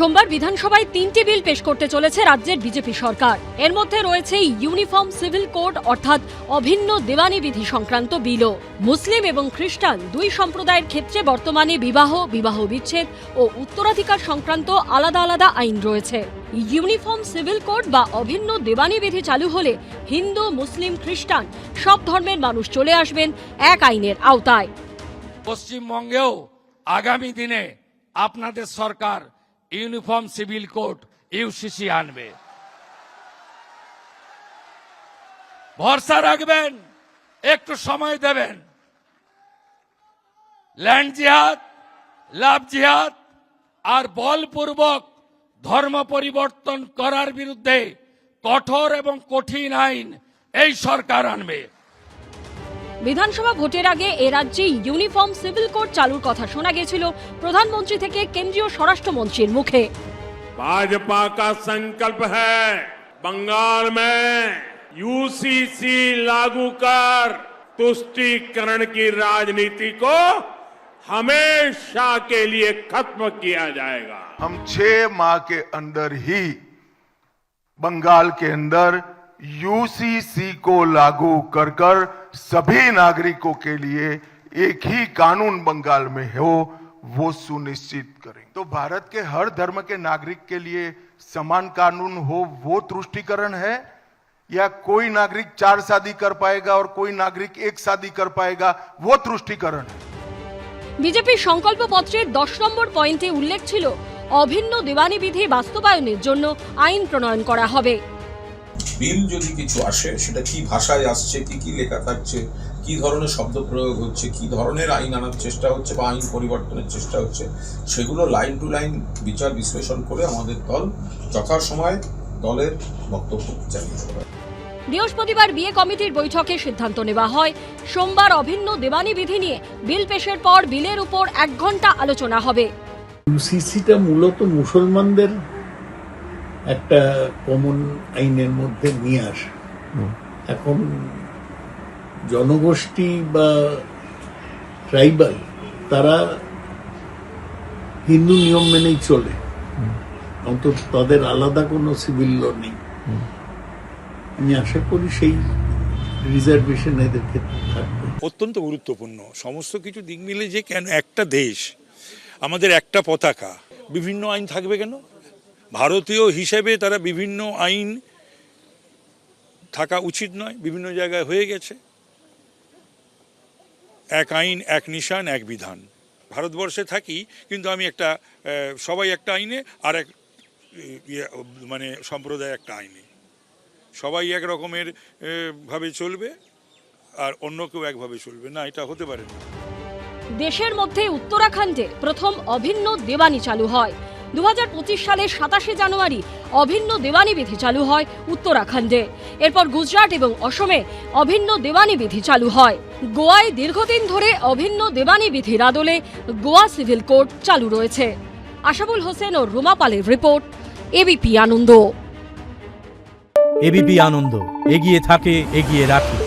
সোমবার বিধানসভায় 3টি বিল পেশ করতে চলেছে রাজ্যের বিজেপি সরকার। এর মধ্যে রয়েছে ইউনিফর্ম সিভিল কোড অর্থাৎ অভিন্ন দেওয়ানি বিধি সংক্রান্ত বিলও। মুসলিম এবং খ্রিস্টান দুই সম্প্রদায়ের ক্ষেত্রে বর্তমানে বিবাহ, বিবাহ বিচ্ছেদ ও উত্তরাধিকার সংক্রান্ত আলাদা আলাদা আইন রয়েছে। ইউনিফর্ম সিভিল কোড বা অভিন্ন দেওয়ানি বিধি চালু হলে হিন্দু, মুসলিম, খ্রিস্টান সব ধর্মের মানুষ চলে আসবেন এক আইনের আওতায়। পশ্চিমবঙ্গেও আগামী দিনে আপনাদের সরকার ইউনিফর্ম সিভিল কোড ইউসিসি আনবে। ভরসা রাখবেন, একটু সময় দেবেন। ল্যান্ড জিহাদ, লাভ জিহাদ আর বলপূর্বক ধর্ম পরিবর্তন করার বিরুদ্ধে কঠোর এবং কঠিন আইন এই সরকার আনবে। বিধানসভা ভোটের আগে এ রাজ্যে ইউনিফর্ম সিভিল কোড চালুর কথা শোনা গেছিল প্রধানমন্ত্রী থেকে কেন্দ্রীয় স্বরাষ্ট্রমন্ত্রীর মুখে। भाजपा का संकल्प है बंगाल में यूसीसी लागू कर तुष्टीकरण की राजनीति को हमेशा के लिए खत्म किया जाएगा। हम 6 माह के अंदर ही बंगाल के अंदर यूसीसी को लागू कर सभी नागरिकों के लिए एक ही कानून बंगाल में हो वो सुनिश्चित करें। तो भारत के हर धर्म के नागरिक के लिए समान कानून हो वो तुष्टीकरण है, या कोई नागरिक 4 शादी कर पाएगा और कोई नागरिक 1 शादी कर पाएगा वो तुष्टीकरण है। বিজেপির সংকল্পপত্রের 10 নম্বর পয়েন্টে উল্লেখ ছিল অভিন্ন দেওয়ানি বিধি বাস্তবায়নের জন্য আইন প্রণয়ন করা হবে। বিল যদি কিছু আসে সেটা কি ভাষায় আসছে, কি লেখা থাকছে, কি ধরনের শব্দ প্রয়োগ হচ্ছে, কি ধরনের আইন আনার চেষ্টা হচ্ছে বা আইন পরিবর্তনের চেষ্টা হচ্ছে, সেগুলো লাইন টু লাইন বিচার বিশ্লেষণ করে আমাদের দল যথাসময়ে দলের বক্তব্য জানিয়ে দেবে। বৃহস্পতিবার বিয়ে কমিটির বৈঠকে সিদ্ধান্ত নেওয়া হয় সোমবার অভিন্ন দেওয়ানি বিধি নিয়ে বিল পেশের পর বিলের উপর 1 ঘন্টা আলোচনা হবে। ইউসিসিটা মূলত মুসলমানদের একটা কমন আইনের মধ্যে নিয়ে আসে। এখন জনগোষ্ঠী বা ট্রাইবাল তারা হিন্দু নিয়ম মেনেই চলে, অন্তত তাদের আলাদা কোনো সিভিল ল নেই। আমি আশা করি সেই রিজার্ভেশন এদের ক্ষেত্রে থাকবে। অত্যন্ত গুরুত্বপূর্ণ সমস্ত কিছু দিক মিলে যে কেন একটা দেশ, আমাদের একটা পতাকা, বিভিন্ন আইন থাকবে কেন? ভারতীয় হিসেবে তারা বিভিন্ন আইন থাকা উচিত নয়, বিভিন্ন জায়গায় হয়ে গেছে। এক আইন, এক নিশান, এক বিধান। ভারতবর্ষে থাকি কিন্তু আমি একটা সবাই একটা আইনে আর এক মানে সম্প্রদায় একটা আইনে, সবাই এক রকমের ভাবে চলবে আর অন্য কেউ একভাবে চলবে না, এটা হতে পারে না। দেশের মধ্যে উত্তরাখণ্ডে প্রথম অভিন্ন দেওয়ানি চালু হয়। 2025 সালের 27শে জানুয়ারি অভিন্ন দেওয়ানি বিধি চালু হয় উত্তরাখণ্ডে। এরপর গুজরাট এবং অসমে অভিন্ন দেওয়ানি বিধি চালু হয়। গোয়ায় দীর্ঘদিন ধরে অভিন্ন দেওয়ানি বিধির আদলে গোয়া সিভিল কোড চালু রয়েছে। আশাবুল হোসেন ও রুমা পালের রিপোর্ট, এবিপি আনন্দ। এবিপি আনন্দ, এগিয়ে থাকে, এগিয়ে রাখে।